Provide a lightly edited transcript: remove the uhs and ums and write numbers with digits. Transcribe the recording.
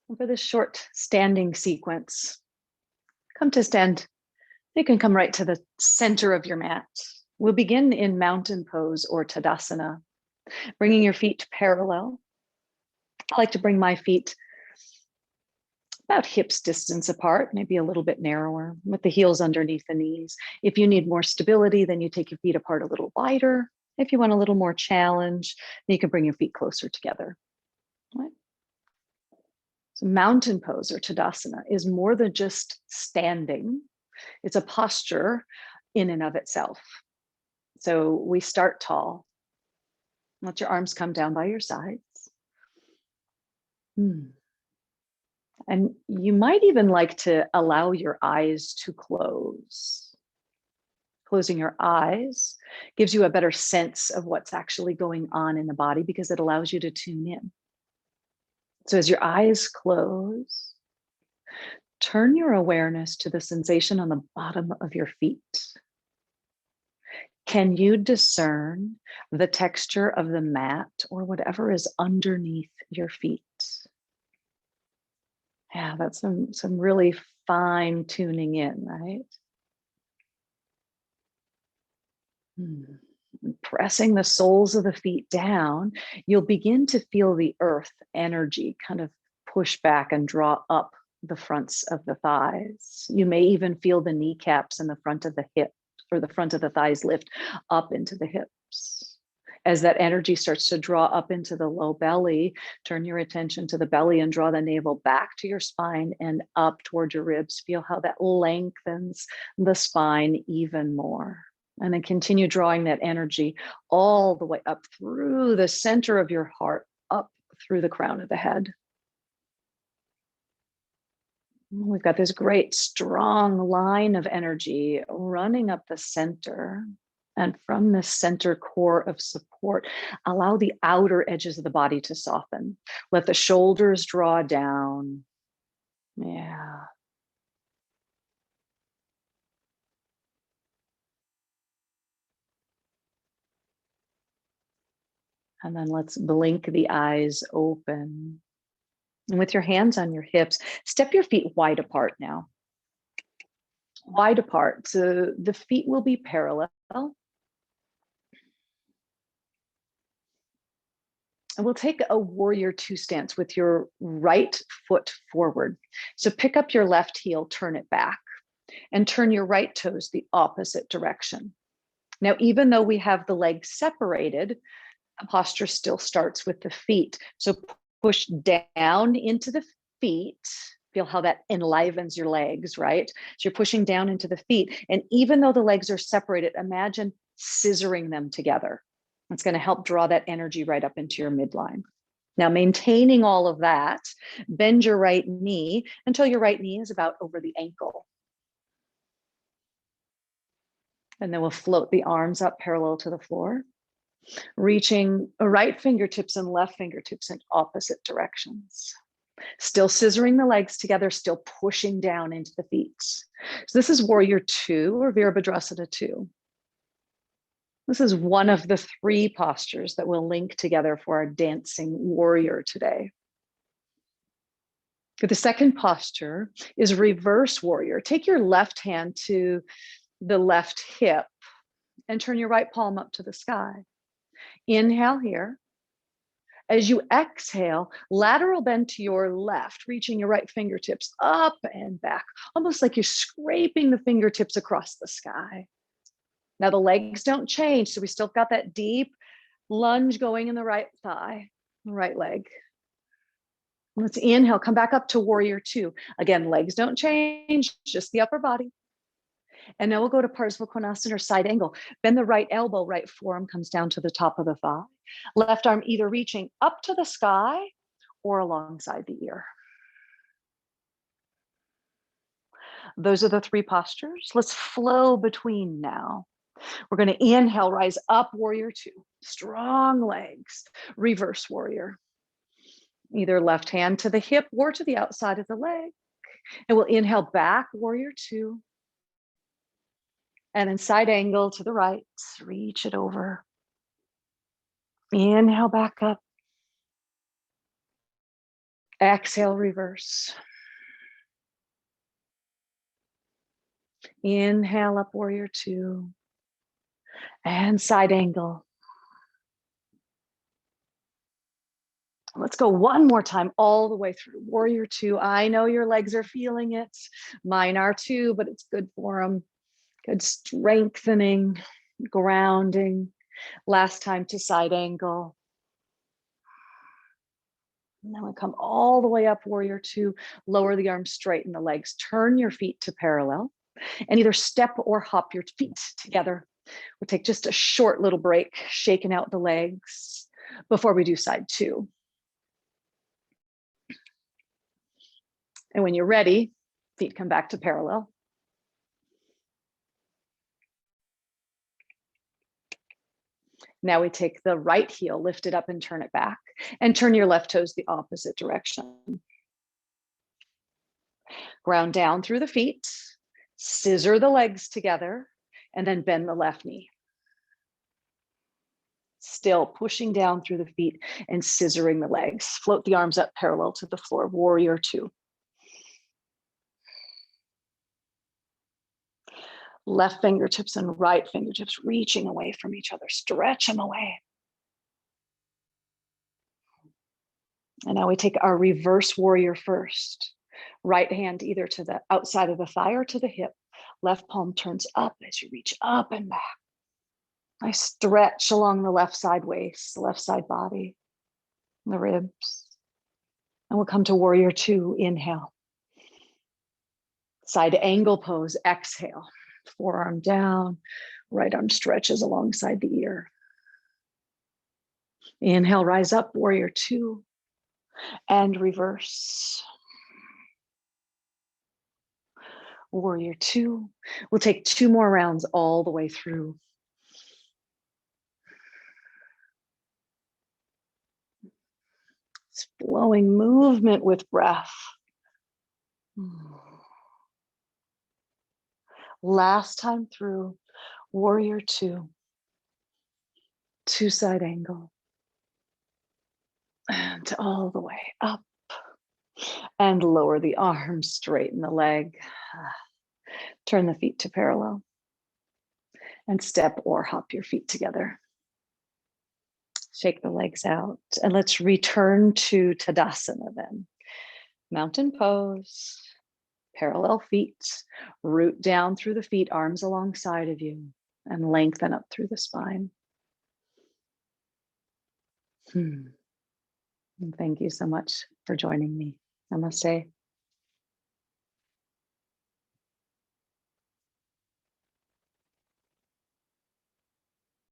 For this short standing sequence, come to stand. You can come right to the center of your mat. We'll begin in mountain pose or Tadasana, bringing your feet parallel. I like to bring my feet about hips distance apart, maybe a little bit narrower, with the heels underneath the knees. If you need more stability, then you take your feet apart a little wider. If you want a little more challenge, then you can bring your feet closer together. Right? So mountain pose or Tadasana is more than just standing. It's a posture in and of itself. So we start tall. Let your arms come down by your sides. And you might even like to allow your eyes to close. Closing your eyes gives you a better sense of what's actually going on in the body because it allows you to tune in. So as your eyes close, turn your awareness to the sensation on the bottom of your feet. Can you discern the texture of the mat or whatever is underneath your feet? Yeah, that's some really fine tuning in, right? Pressing the soles of the feet down, you'll begin to feel the earth energy kind of push back and draw up the fronts of the thighs. You may even feel the kneecaps and the front of the hip or the front of the thighs lift up into the hips. As that energy starts to draw up into the low belly, turn your attention to the belly and draw the navel back to your spine and up toward your ribs. Feel how that lengthens the spine even more. And then continue drawing that energy all the way up through the center of your heart, up through the crown of the head. We've got this great strong line of energy running up the center. And from the center core of support, allow the outer edges of the body to soften. Let the shoulders draw down. Yeah. And then let's blink the eyes open. And with your hands on your hips, step your feet wide apart now. Wide apart. So the feet will be parallel. And we'll take a warrior two stance with your right foot forward. So pick up your left heel, turn it back, and turn your right toes the opposite direction. Now, even though we have the legs separated, the posture still starts with the feet. So push down into the feet. Feel how that enlivens your legs, right? So you're pushing down into the feet. And even though the legs are separated, imagine scissoring them together. It's going to help draw that energy right up into your midline. Now, maintaining all of that, bend your right knee until your right knee is about over the ankle. And then we'll float the arms up parallel to the floor, reaching right fingertips and left fingertips in opposite directions. Still scissoring the legs together, still pushing down into the feet. So this is Warrior Two or Virabhadrasana 2. This is one of the three postures that we'll link together for our dancing warrior today. The second posture is reverse warrior. Take your left hand to the left hip and turn your right palm up to the sky. Inhale here. As you exhale, lateral bend to your left, reaching your right fingertips up and back, almost like you're scraping the fingertips across the sky. Now the legs don't change, so we still got that deep lunge going in the right thigh, right leg. Let's inhale, come back up to Warrior Two. Again, legs don't change, just the upper body. And now we'll go to Parsva Konasana or side angle. Bend the right elbow, right forearm comes down to the top of the thigh. Left arm either reaching up to the sky or alongside the ear. Those are the three postures. Let's flow between now. We're going to inhale, rise up, Warrior Two. Strong legs, reverse warrior. Either left hand to the hip or to the outside of the leg. And we'll inhale back, Warrior Two. And then side angle to the right, reach it over. Inhale back up. Exhale, reverse. Inhale up, warrior two. And side angle. Let's go one more time all the way through. Warrior two. I know your legs are feeling it. Mine are too, but it's good for them. Good strengthening, grounding. Last time to side angle. Now we come all the way up, warrior two. Lower the arms, straighten the legs. Turn your feet to parallel and either step or hop your feet together. We'll take just a short little break, shaking out the legs before we do side two. And when you're ready, feet come back to parallel. Now we take the right heel, lift it up and turn it back, and turn your left toes the opposite direction. Ground down through the feet, scissor the legs together, and then bend the left knee. Still pushing down through the feet and scissoring the legs. Float the arms up parallel to the floor, warrior two. Left fingertips and right fingertips reaching away from each other. Stretch them away. And now we take our reverse warrior first. Right hand either to the outside of the thigh or to the hip. Left palm turns up as you reach up and back. Nice stretch along the left side waist, the left side body, the ribs. And we'll come to warrior two. Inhale. Side angle pose. Exhale. Forearm down. Right arm stretches alongside the ear. Inhale, rise up, warrior two. And reverse. Warrior two. We'll take two more rounds all the way through. It's flowing movement with breath. Last time through, warrior two. Two side angle. And all the way up. And lower the arms, straighten the leg. Turn the feet to parallel. And step or hop your feet together. Shake the legs out. And let's return to Tadasana then. Mountain pose. Parallel feet. Root down through the feet, arms alongside of you. And lengthen up through the spine. And thank you so much for joining me. Namaste.